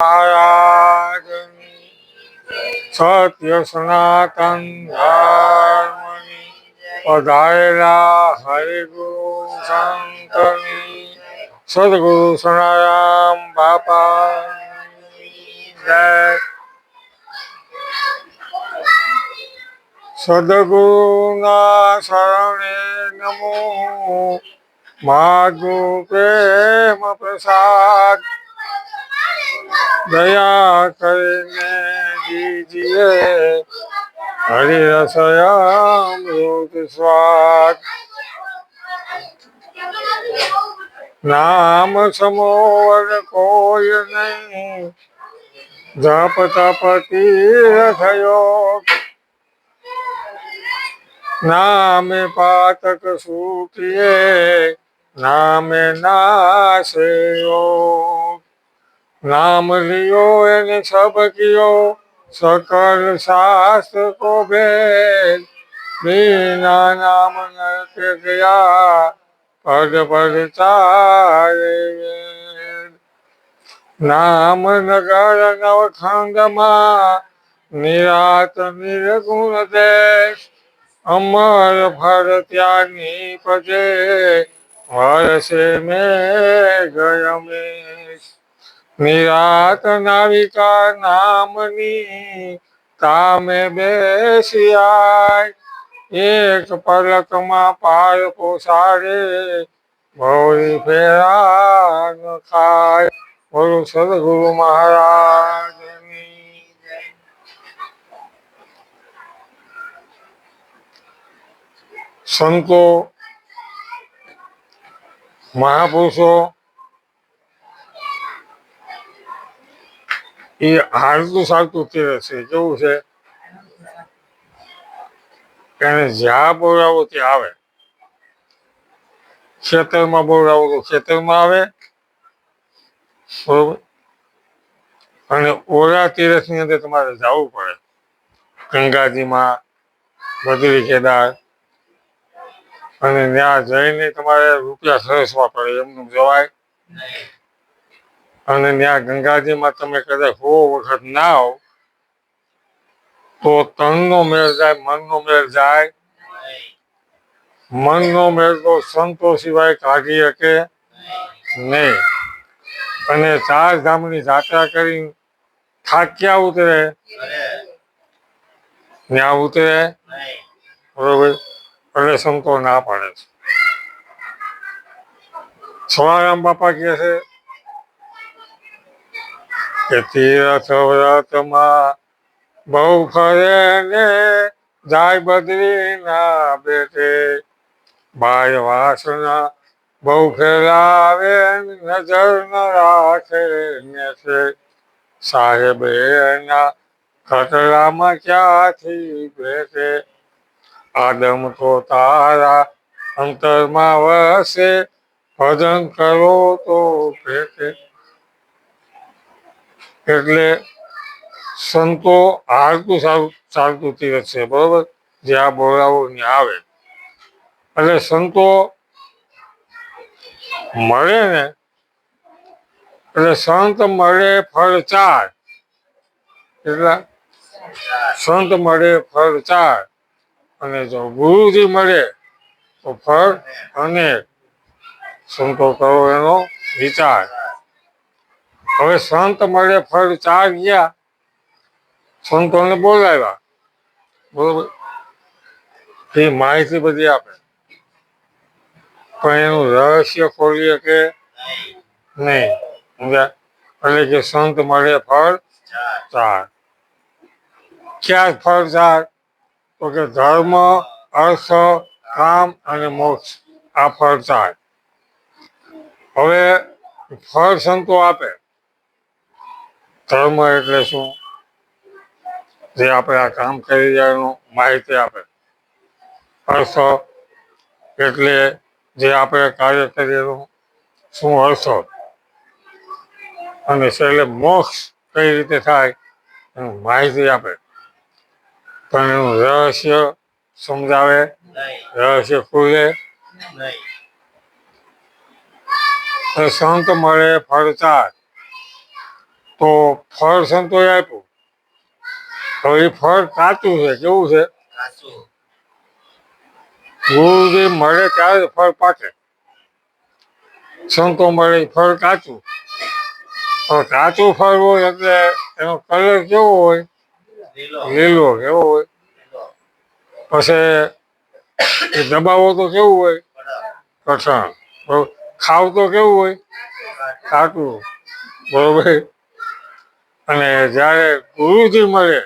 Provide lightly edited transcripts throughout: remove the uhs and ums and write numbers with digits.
મહારાજની સત્ય સનાતન ધર્મની પધારેલા હરિગુરુ સંતની સદગુરુ સનારામ બાપાની જય. સદગુરુના શરણે નમો, માગુ પ્રેમ પ્રસાદ, દયા કરીને દીજીએ હરિરસમૃત સ્વાદ. નામ સમોવર કોઈ નહીં, જપ તપ તીર્થ યોગ, નામે પાતક સૂટીએ, નામે નાશે યોગ. नाम लियो એને सब कियो, सकल शास्त्र को भेद, बिना नाम नरके गया, पद पद चारे वेद. नाम नगर नवखंड માં, નિરાત નિર્ગુણ દેશ, અમર ફળ ત્યાગી પજે, વર્ષે મેઘ રમેશ. નિરાત નાવિકા નામની, તામે બેસિયાય, એક પલકમાં પાર પોસાડે, ભવરી ફેરા ન ખાય. બોલો સદગુરુ મહારાજની. સંતો મહાપુરુષો એ હાલતું ચાલતું તીરથ છે. કેવું છે? એને જ્યાં બોલાવો ત્યાં આવે. ખેતરમાં બોલાવો તો ખેતરમાં આવે, બરોબર. અને ઓલા તીરથની અંદર તમારે જવું પડે. ગંગાજીમાં, બદ્રી કેદાર, અને ત્યાં જઈને તમારે રૂપિયા ખર્ચવા પડે, એમનું જવાય. અને ત્યાં ગંગાજીમાં તમે કદાચ 100 વખત નાવ તો તનનો મેળ જાય, મનનો મેળ જાય. મનનો મેળ તો સંતો સિવાય કાઢી શકે નહીં. અને 4 ધામની જાત્રા કરી થાક્યા ઉતરે, ત્યાં ઉતરે, બરોબર. એટલે સંતો ના પાડે છે. સવારામ બાપા કહે છે કે તીરથ વ્રતમાં બહુ ફરે ને જાય બદ્રીના બેટે, બાય વાસના બહુ ફેલાવે, નજર ન રાખે ને છે. સાહેબ એના ખતરામાં ક્યાંથી ભેટે, આદમ તો તારા અંતરમાં વસે, ભજન કરો તો ભેટે. એટલે સંતો હાલતું ચાલતું તીરથ છે, બરોબર. જ્યાં બોલાવો ત્યાં આવે. એટલે સંતો મળે ને, એટલે સંત મળે ફળ 4. એટલા સંત મળે ફળ 4, અને જો ગુરુજી મળે તો ફળ અનેક. સંતો કરો એનો વિચાર. હવે સંત મળે ફળ 4 ગયા, સંતોને બોલાવ્યા, બરોબર. એ માહિતી બધી આપે, પણ એનું રહસ્ય ખોલી શકે નહીં. એટલે કે સંત મળે ફળ 4. ક્યાં ફળ 4? તો કે ધર્મ, અર્થ, કામ અને મોક્ષ. આ ફળ 4. હવે ફળ સંતો આપે. ધર્મ એટલે શું? જે આપણે આ કામ કરી રહ્યા એનું માહિતી આપે. અર્થ એટલે જે આપણે કાર્ય કરીએ એનું શું અર્થ, અને છેલ્લે મોક્ષ કઈ રીતે થાય એનું માહિતી આપે. પણ એનું રહસ્ય સમજાવે, રહસ્ય ખુલે. સંત મળે ફળ 4. તો ફળ સંતોષ આપ્યું. હવે એ ફળ કાચું છે. કેવું છે? ગુરુજી મળે ત્યારે ફળ પાકે. સંતો મળે ફળ કાચું. હવે કાચું ફળ હોય એટલે એનો કલર કેવો હોય? લીલો. કેવો હોય? પછી એ દબાવો તો કેવું હોય? કઠણ. બરોબર. ખાવ તો કેવું હોય? ખાટું. બરોબર. અને જ્યારે ગુરુજી મળે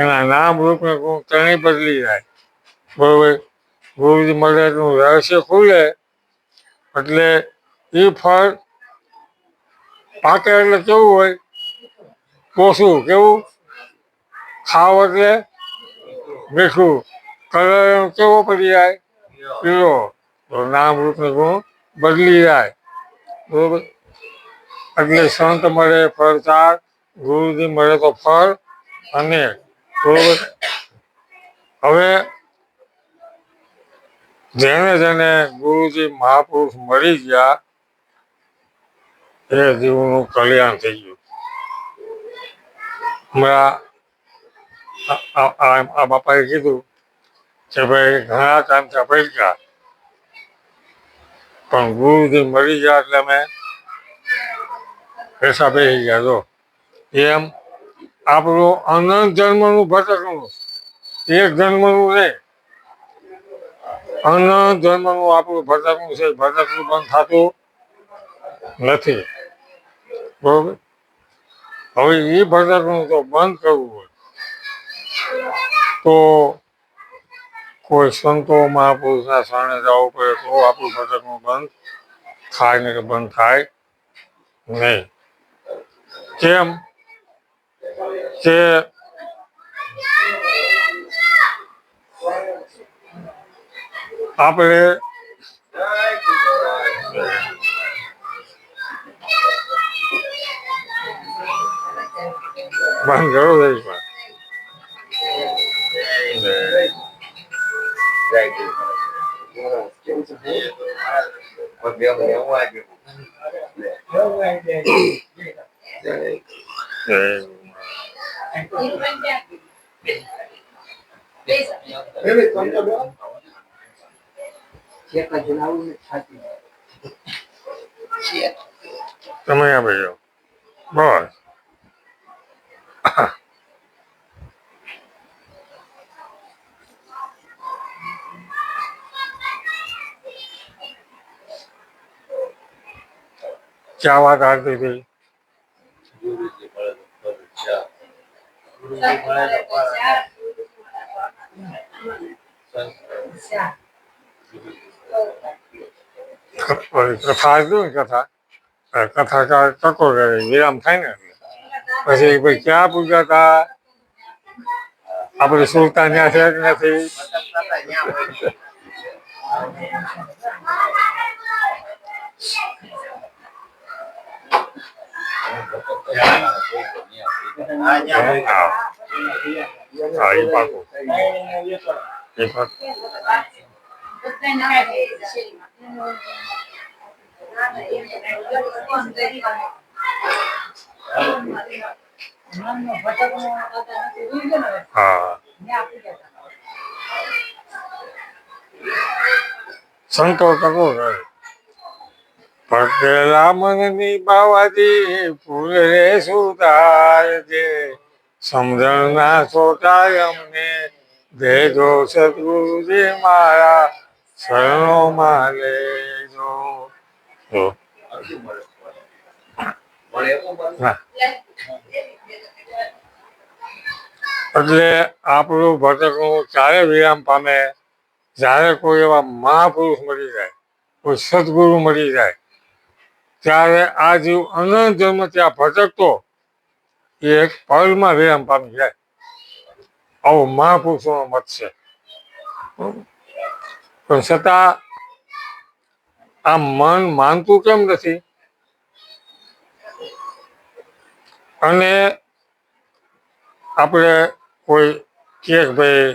એના નામ રૂપ ને ગુણ ત્રણેય બદલી જાય. બરોબર. ગુરુજી મળે એનું રહસ્ય ખુલે એટલે એ ફળ પાકે એટલે કેવું હોય? કોસું. કેવું? ખાવ એટલે મીઠું. કલર કેવો પડી જાય? પીળો. તો નામ રૂપ ને ગુણ બદલી જાય. બરોબર. એટલે સંત મળે ફળ ચાર, ગુરુજી મળે તો ફળ અનેક. બરોબર. હવે જેને જેને ગુરુજી મહાપુરુષ મળી ગયા એ જીવનું કલ્યાણ થઈ ગયું. હમણાં આ બાપાએ કીધું કે ભાઈ ઘણા ટાઈમથી પડ્યા પણ ગુરુજી મળી ગયા એટલે અમે પૈસા બેસી ગયા. જો એમ આપણું અનંત જન્મનું ભટકનું, એક જન્મનું નહીં, અનંત જન્મનું આપણું ભટકનું છે. ભટકનું બંધ થતું નથી. બરોબર. હવે એ ભટકનું તો બંધ કરવું હોય તો કોઈ સંતો મહાપુરુષના શરણે જવું પડે તો આપણું ભટકનું બંધ થાય ને કે બંધ થાય નહીં. કેમ કે આપણે બંધ કરો જઈશ તમે આપી જાઓ. બસ ક્યાં વાત આવતી હતી? કથા હતી ને કથા કથાકાર ટકો કરે વિરામ થાય ને પછી ભાઈ ક્યાં પૂજા હતા? આપણે સુલતાન ત્યાં છે કે નથી? હા એ પાકું. એ પાકું. હા સંતો ટકો કરે. પટેલા મનની બાવાજી ફૂલ રે સુધારજે, સમજણના છોટાય અમને દેજો સદગુરુજી મારા શરણોમાં લેજો. એટલે આપણું ભટકવું ક્યારે વિરામ પામે? જ્યારે કોઈ એવા મહાપુરુષ મળી જાય, કોઈ સદગુરુ મળી જાય ત્યારે આ જીવ અનંત જન્મ ત્યાં ભટકતો એ એક પળમાં વિરામ પામી જાય. આવો મહાપુરુષોનો મત છે. પણ છતાં આ મન માનતું કેમ નથી? અને આપણે કોઈ કે ભાઈ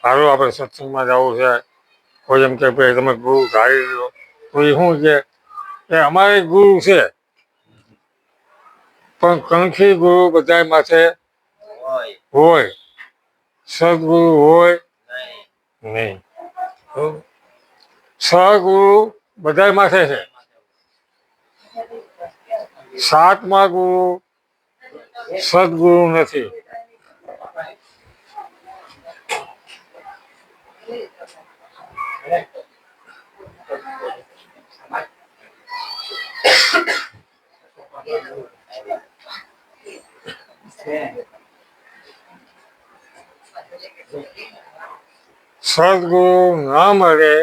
હાલો આપણે સત્સંગમાં જવું છે, કોઈ એમ કે ભાઈ તમે ગુરુ ધારી લો તો એ શું છે કે અમારે ગુરુ છે પણ કંઠી ગુરુ બધા માથે હોય, સદગુરુ હોય નહીં. સહગુરુ બધા માથે છે. સાતમા ગુરુ સદગુરુ નથી. સદગુરુ ના મળે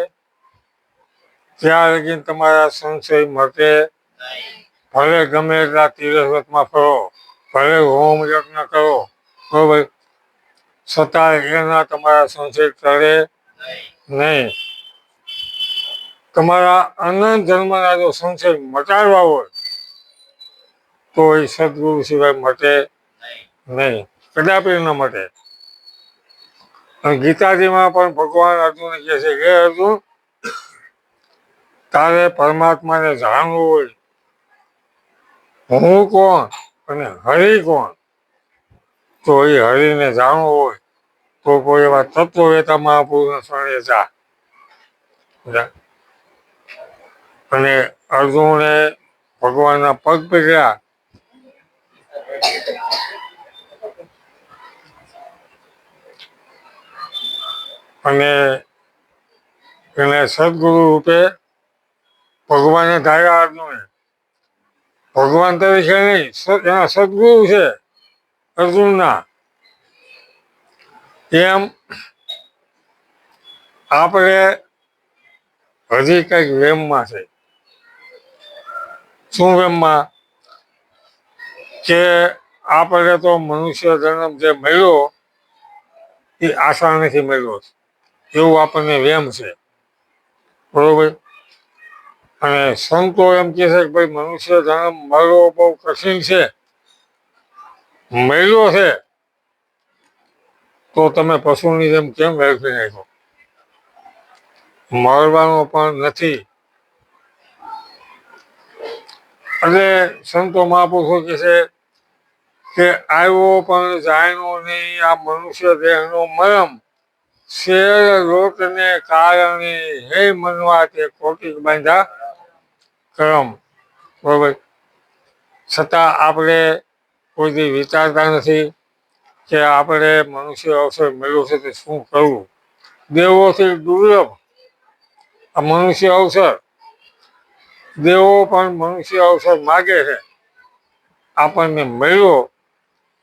ત્યાં લગી તમારા સંશય મટે. ભલે ગમે એટલા તીરથમાં ફરો, ભલે હોમ યજ્ઞ કરો, બરોબર, છતાં એના તમારા સંશય ટળે નહીં. તમારા અનંત જન્મના જો સંશય મટાડવા હોય તો એ સદગુરુ સિવાય મટે નહીં, કદાપી ન મટે. ગીતાજીમાં પણ ભગવાન અર્જુન કહે છે કે અર્જુન, તારે પરમાત્માને જાણવું હોય, હું કોણ અને હરિ કોણ, તો એ હરિને જાણવું હોય તો કોઈ એવા તત્વવેતા મહાપુરુષના શરણે જા. અને અર્જુને ભગવાનના પગ પકડ્યા. અને એને સદગુરુ રૂપે ભગવાને ધાર્યા. અર્જુને ભગવાન તરીકે નહીં, એના સદગુરુ છે અર્જુનના. એમ આપણે હજી કંઈક વેમમાં છે. શું વેમમાં? કે આપણે તો મનુષ્ય જન્મ જે મળ્યો એ આશા નથી મળ્યો, એવું આપણને વેમ છે, બરોબર. અને સંતો એમ કહે છે કે ભાઈ મનુષ્ય જન્મ મળવો બહુ કઠિન છે, મળ્યો છે તો તમે પશુની જેમ કેમ વેડફી નાખો? મળવાનો પણ નથી. એટલે સંતો મહાપુરુષો કહે છે કે આવ્યો પણ જાણ્યો નહીં આ મનુષ્ય દેહનો મરમ, શેર લોટને કારણે હે મનવા તે કોટિક બાંધા કરમ, બરોબર. છતાં આપણે કોઈ દી વિચારતા નથી કે આપણે મનુષ્ય અવસર મળ્યો છે તે શું કરવું. દેવોથી દુર્લભ આ મનુષ્ય અવસર, દેવો પણ મનુષ્ય અવસર માગે છે. આપણને મળ્યો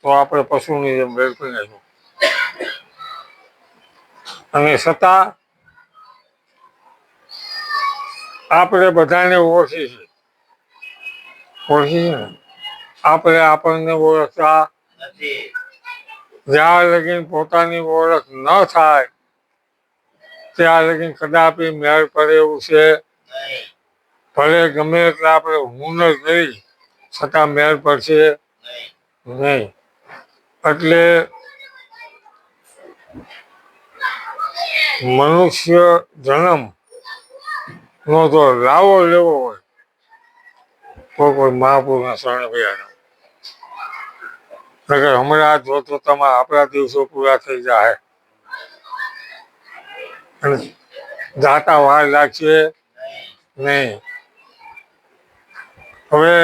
તો આપણે પશુની જેમ વેડફી નાખ્યું. અને છતાં આપણે બધાને ઓળખી છે, ઓળખી છે ને. આપણે આપણને ઓળખતા જ્યાં લગીન પોતાની ઓળખ ન થાય ત્યાં લગીન કદાપી મેળ પડે એવું છે. ભલે ગમે એટલે આપણે હુનર કરી છતાં મેળ પડશે નહીં. એટલે મનુષ્ય જન્મ નો જો લાવો લેવો હોય તો કોઈ મહાપુરુષના શરણે ગયા. હમણાં જોતો તમારા આપણા દિવસો પૂરા થઈ જાય અને જાતા વાર લાગશે નહીં. હવે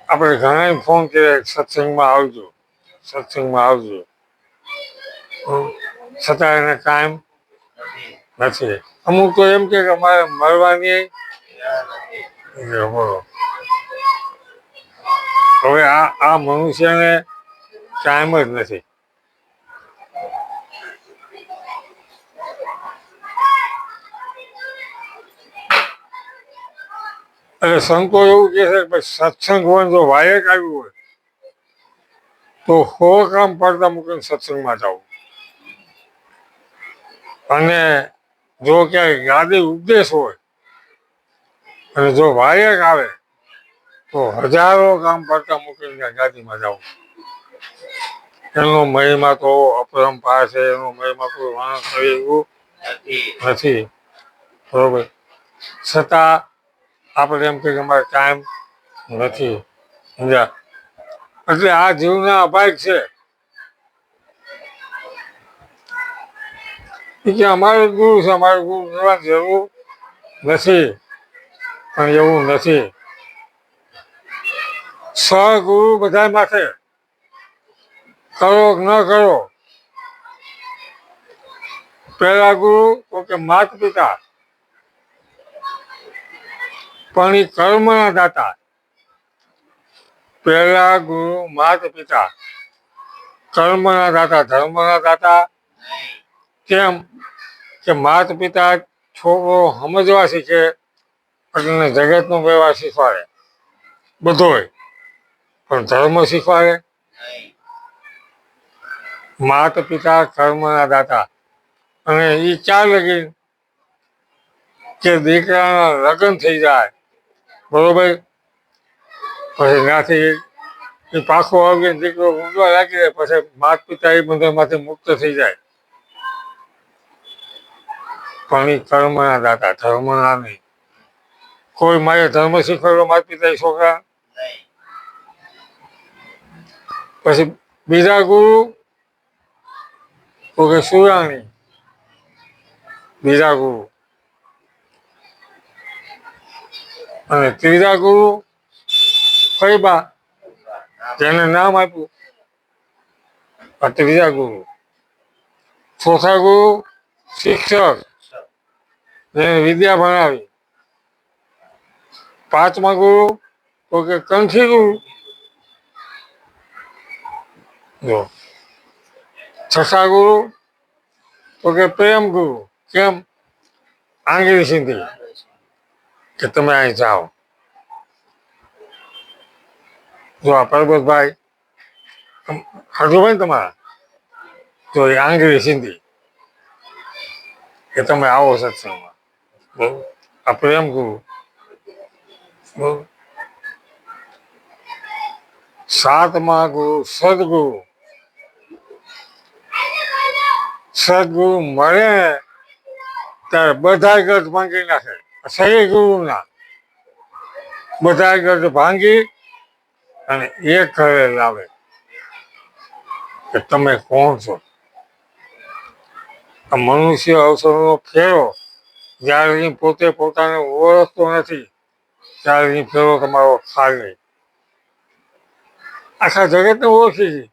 આપણે ઘણા ફોન કર્યા સત્સંગમાં આવજો, સત્સંગમાં આવજો, છતાં એને ટાઈમ નથી. અમુક તો એમ કે અમારે મળવાની બોલો. હવે આ મનુષ્યને ટાઈમ જ નથી. એટલે સંતો એવું કહે છે કે સત્સંગ હોય જો વાયક આવ્યું હોય તો 100 કામ પડતા મૂકીને સત્સંગમાં જાવ. અને જો ક્યાંય ગાદી ઉપદેશ હોય અને જો વાયક આવે તો 1000 કામ પડતા મૂકીને ગાદીમાં જાવ. એનો મહિમા તો અપરંપાર છે, એનો મહિમા કોઈ વર્ણન કરે એવું નથી, બરોબર. છતાં આપણે એમ કે અમારે ટાઈમ નથી. સમજ્યા? એટલે આ જીવના અભાગ છે કે અમારે ગુરુ છે, અમારે ગુરુ કરવાની જરૂર નથી, પણ એવું નથી. સહગુરુ બધા માથે, કરો કે ન કરો. પહેલા ગુરુ તો કે માત પિતા, પણ એ કર્મના દાતા. પહેલા ગુરુ માત પિતા, કર્મના દાતા, ધર્મના દાતા. કેમ કે માત પિતા છોકરો સમજવા શીખે એટલે જગતનો વ્યવહાર શીખવાડે બધોય, પણ ધર્મ શીખવાડે. માત પિતા કર્મના દાતા, અને એ ચાર લગી કે દીકરાના લગ્ન થઈ જાય બરોબર, પછી ત્યાંથી એ પાછો આવી દીકરો ઊંઘવા લાગી જાય, પછી માત પિતા એ બંધનમાંથી મુક્ત થઈ જાય. પણ એ કર્મના દાતા, ધર્મના નહીં. કોઈ મારે ધર્મ શીખવાડ્યો માતા પિતા છોકરા. પછી બીજા ગુરુ તો કે સુરાણી, બીજા ગુરુ. અને ત્રીજા ગુરુ ફૈબા, જેને નામ આપ્યું આ ત્રીજા ગુરુ. ચોથા ગુરુ શિક્ષક, જેને વિદ્યા ભણાવી. પાંચમા ગુરુ તો કે કંઠી ગુરુ. જો છઠ્ઠા ગુરુ તો કે પ્રેમ ગુરુ. કેમ? આંગળી સીધી કે તમે અહીં જાઓ. જો આ પરબતભાઈ હજુભાઈ તમારા, જો એ આંગળી સીધી કે તમે આવો સત્સંગમાં. આ પ્રેમ ગુરુ. સાતમા ગુરુ સદગુરુ. સદગુરુ મળે ત્યારે બધા ગઢ ભાંગી નાખે. સહી ગુરુના બધા ગઢ ભાંગી અને એક ઘરે લાવે કે તમે કોણ છો. આ મનુષ્ય અવસરનો ફેરો જ્યારે પોતે પોતાને ઓળખતો નથી ત્યારે ફેરો તમારો ખાલી. આખા જગતને ઓળખી છે.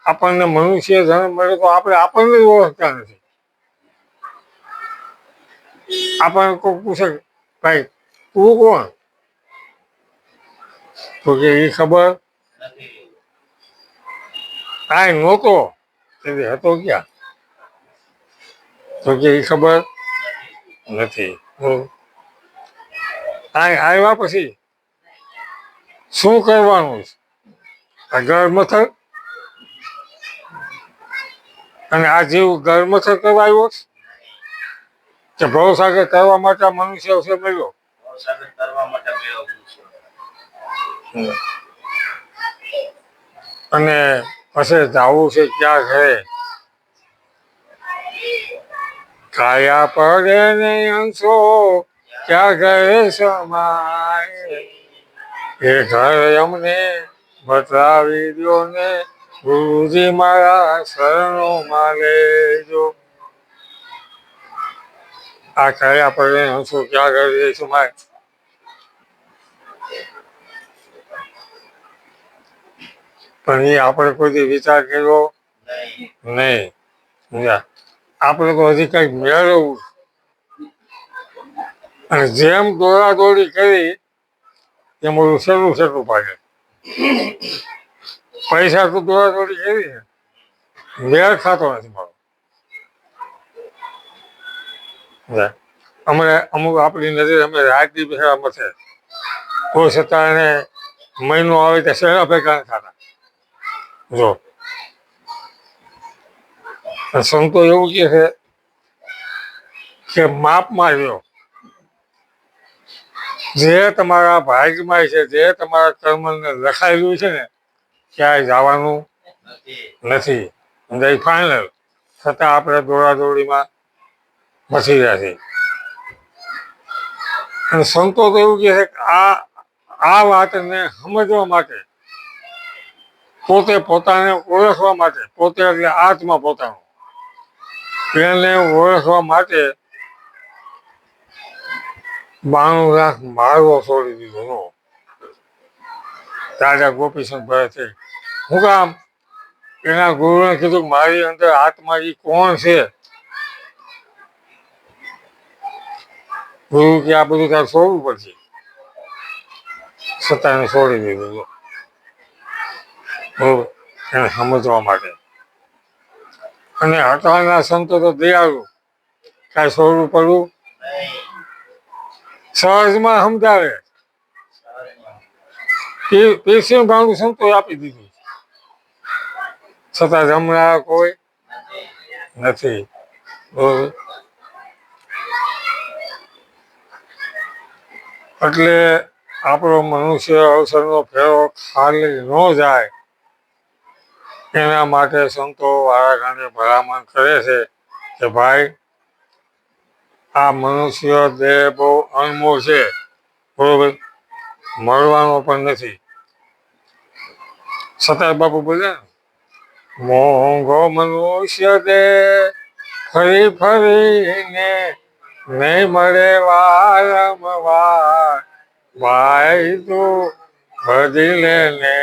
આપણને મનુષ્ય જન્મ મળે તો આપણે આપણને જ ઓળખતા નથી. આપણને કોઈ પૂછે ભાઈ તું કોણ, તો કે એ ખબર કાંઈ નહોતો હતો ક્યાં, તો કે એ ખબર નથી. કાંઈ આવ્યા પછી શું કરવાનું છે? ઘર મથક, અને આ જીવ ઘર મથક કરવા આવ્યો કે ભવસાગર કરવા માટે મનુષ્ય અવસર મળ્યો. અને પછી જવું છે ક્યાં ઘરે? કાયા પડે ને અંશો ક્યાં ઘરે સમાય, એ ઘર અમને બતાવી દો ને ગુરુજી મારા શરણોમાં લેજો. આ કાયા પડે અંશો ક્યાં ઘરે સમાય. પણ એ આપણે કોઈ વિચાર કર્યો નહીં. આપણે તો હજી કંઈક મેળવવું, અને જેમ દોડાદોડી કરી એમ ઓલું છેલ્લું પાડે. પૈસા તો દોડાદોડી કરી ને મેળ ખાતો નથી મારો. અમે અમુક આપણી નજર અમે રાજની ભેળામાં છે, તો છતાં એને મહિનો આવે ત્યાં શેરા ભેગા થતા. જો સંતો એવું કહે છે કે માપમાં રહ્યો. જે તમારા ભાગ્યમાં છે, જે તમારા કર્મને લખાયેલું છે ને, ક્યાંય જવાનું નથી. ફાઇનલ. છતાં આપણે દોડાદોડીમાં મચી રહ્યા છીએ. અને સંતો તો એવું કહે છે કે આ વાતને સમજવા માટે પોતે પોતાને ઓળખવા માટે, પોતે એટલે આત્મા પોતાનો, એને ઓળખવા માટે 92 લાખ માળવો છોડી દીધો રાજા ગોપીચંદ ભરતે. શું કામ? એના ગુરુએ કીધું મારી અંદર આત્મા એ કોણ છે? ગુરુ કે આ બધું તારે છોડવું પડશે. છતાં છોડી દીધું બરોબર, એને સમજવા માટે. અને હટાના સંતો તો દયાળુ, કાંઈ છોડવું પડવું સહજમાં સમજાવે. પેશિયન ભાવનું સંતો આપી દીધું, છતાં જમનાર કોઈ નથી. બરોબર, એટલે આપણો મનુષ્ય અવસરનો ફેરો ખાલી ન જાય એના માટે સંતો વારાઘડીએ ભલામણ કરે છે કે ભાઈ આ મનુષ્ય દેહ બહુ અણમોલ છે, બરોબર, મળવાનો પણ નથી. સતાર બાપુ બોલે મોંઘો મનુષ્ય દેહ ફરી ફરીને નહીં મળે વારંવાર, ભાઈ તું બધી લેને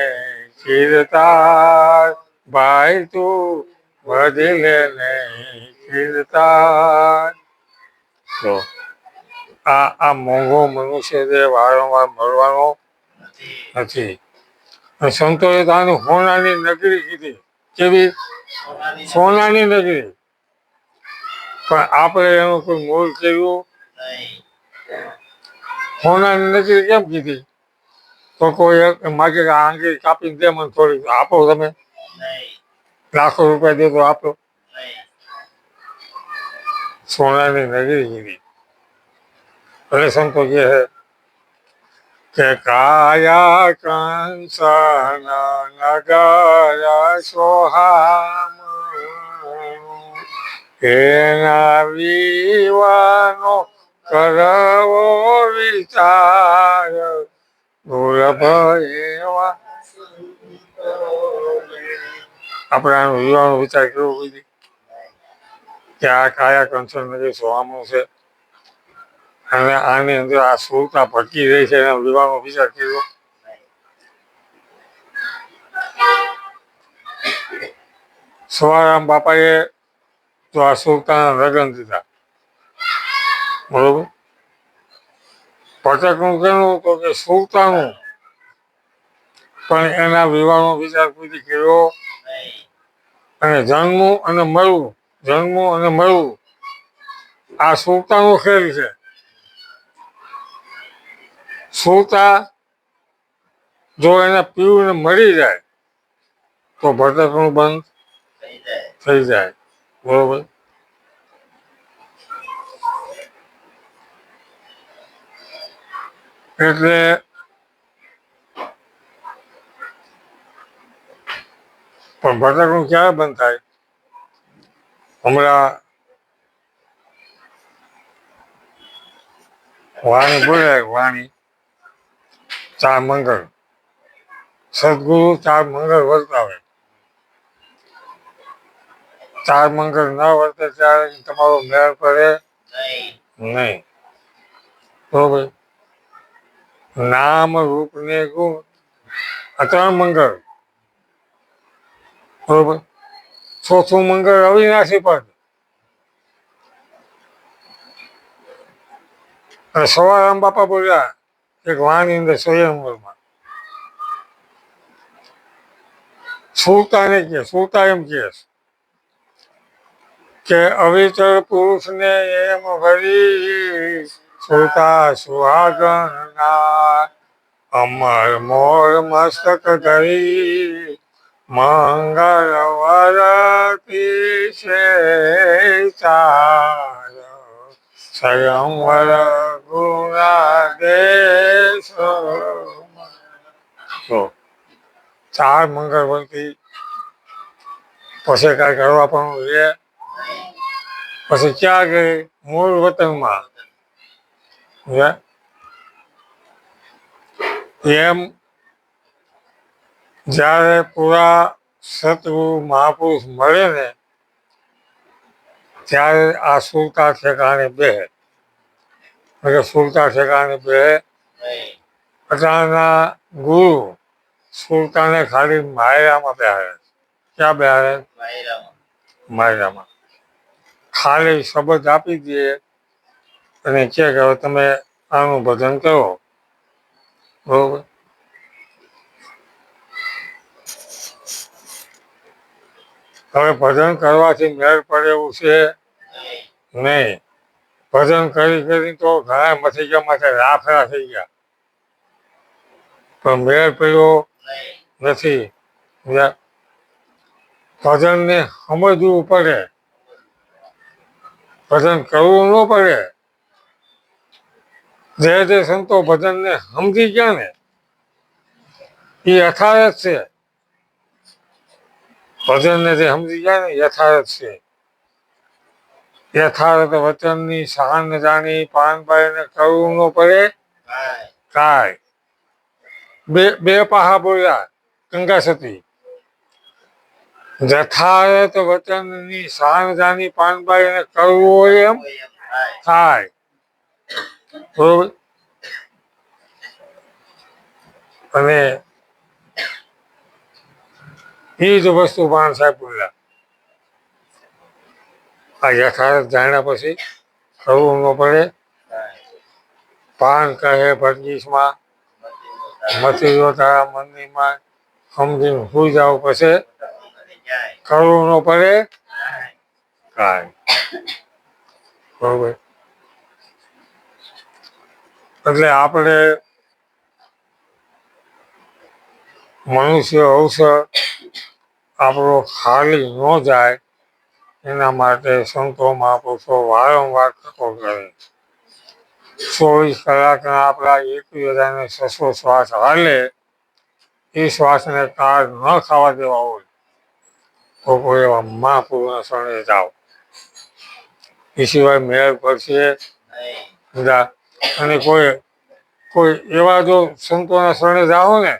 કીર્તાર, ભાઈ તું બધી લેને કીર્તાર. તો આ મોંઘો મનુષ્ય દેહ વારંવાર મળવાનો નથી. સંતોએ તો આને સોનાની નગરી કીધી. કેવી? સોનાની નગરી. પણ આપણે એનું કોઈ મૂળ કર્યું? સોનાની નગરી કેમ કીધી? તો કોઈ માગે આંગળી કાપીને દે મને થોડી, આપો તમે? લાખો રૂપિયા દે તો આપો? સોનાની નગરી કીધી. એટલે સંતો કહે છે કે કાયા કંસન નગર સોહામણું, એના વિવાનો કરવો વિચાર, દુર્લભ એવા. આપણે આનો વિવાનો વિચાર કરવો જોઈએ કે આ કાયા કંસન નગર સોહામણું છે અને આની અંદર આ સુરતા ભટકી રહી છે, એના વિવાનો વિચાર કર્યો. સવારામ બાપાએ તો આ સુરતાના લગ્ન દીધા, બરોબર. ભટકનું કેવું તો કે સુરતાનું, પણ એના વિવાનો વિચાર કોઈ કર્યો. અને જન્મવું અને મળવું, જન્મવું અને મળવું આ સુરતાનો ખેલ છે. સુરતા જો એને પીવું મળી જાય તો ભટકનું બંધ થઈ જાય, બરોબર. એટલે પણ ભટકનું ક્યારે બંધ થાય? હમણાં વાણી બોલે, વાણી 4 મંગળ, સદગુરુ 4 મંગળ વર્તાવે. 4 મંગળ ના વર્તે ત્યારે તમારો મેળ પડે નહીં, બરોબર. નામ રૂપ ને ગુણ આ 3 મંગળ, બરોબર. 4થું મંગળ અવિનાશી પદ. અને સવારામ બાપા બોલ્યા એક વાણી અંદર સ્વયંવરમાં સુરતાને કે સુરતા એમ કે અવિચર પુરુષને એમ ભરી સુરતા સુહાગણ ના અમર મોર મસ્તક ધરી મંગળ વરતી છે ચાર સ્વયંવર ગુણા દેશ. તો 4 મંગળ વર્તી પછી કાંઈ કરવા પણ રે, પછી ક્યાં ગઈ? મૂળ વતનમાં. એમ જ્યારે પૂરા સતગુરુ મહાપુરુષ મળે ને ત્યારે આ સુરતા ઠેકાણે બેહે. એટલે સુરતા ઠેકાણે બેહે. અત્યારના ગુરુ સુરતાને ખાલી માયરામાં બેહાડે. ક્યાં બેહાડે? માયરામાં. ખાલી શબ્દ આપી દે અને કહે કે હવે તમે આનું ભજન કરો. બરોબર. હવે ભજન કરવાથી મેળ પડે એવું છે નહીં. ભજન કરી તો ઘણા મથી ગયા માથે રાફડા થઈ ગયા પણ મેળ પડ્યો નથી. ભજનને સમજવું પડે, ભજન કરવું ન પડે. જે સંતો ભજનને સમજી ગયા ને એ યથાર્થ છે. ભજનને જે સમજી ગયા ને યથાર્થ છે. યથાર્થ વચનની શાન જાણી પાનબાઈને કરવું ન પડે કાંઈ. બે પાહા બોલ્યા ગંગા સતી. યથાર્થ વચનની શાન જાણી પાનબાઈને કરવું હોય એમ થાય. બરોબર. અને એ જ વસ્તુ પાન સાહેબ બોલ્યા. આ યથાર્થ જાણ્યા પછી કરવું ન પડે. પાન કહે ભટજીસમાં મતી જો તારા મંદિરમાં સમજીને સુઈ જાવ પછી કરવું ન પડે કાંઈ. બરોબર. એટલે આપણે મનુષ્ય અવસર આપણો ખાલી ન જાય એના માટે સંતો મહાપુરુષો વારંવાર તકો કરે. 24 કલાકના આપણા 21,600 શ્વાસ હાલે એ શ્વાસને કાળ ન ખાવા દેવા હોય તો કોઈ એવા મહાપુરુષના શરણે જાઓ. એ સિવાય મેળ પડશે અને કોઈ એવા જો સંતોના શરણે જાઓ ને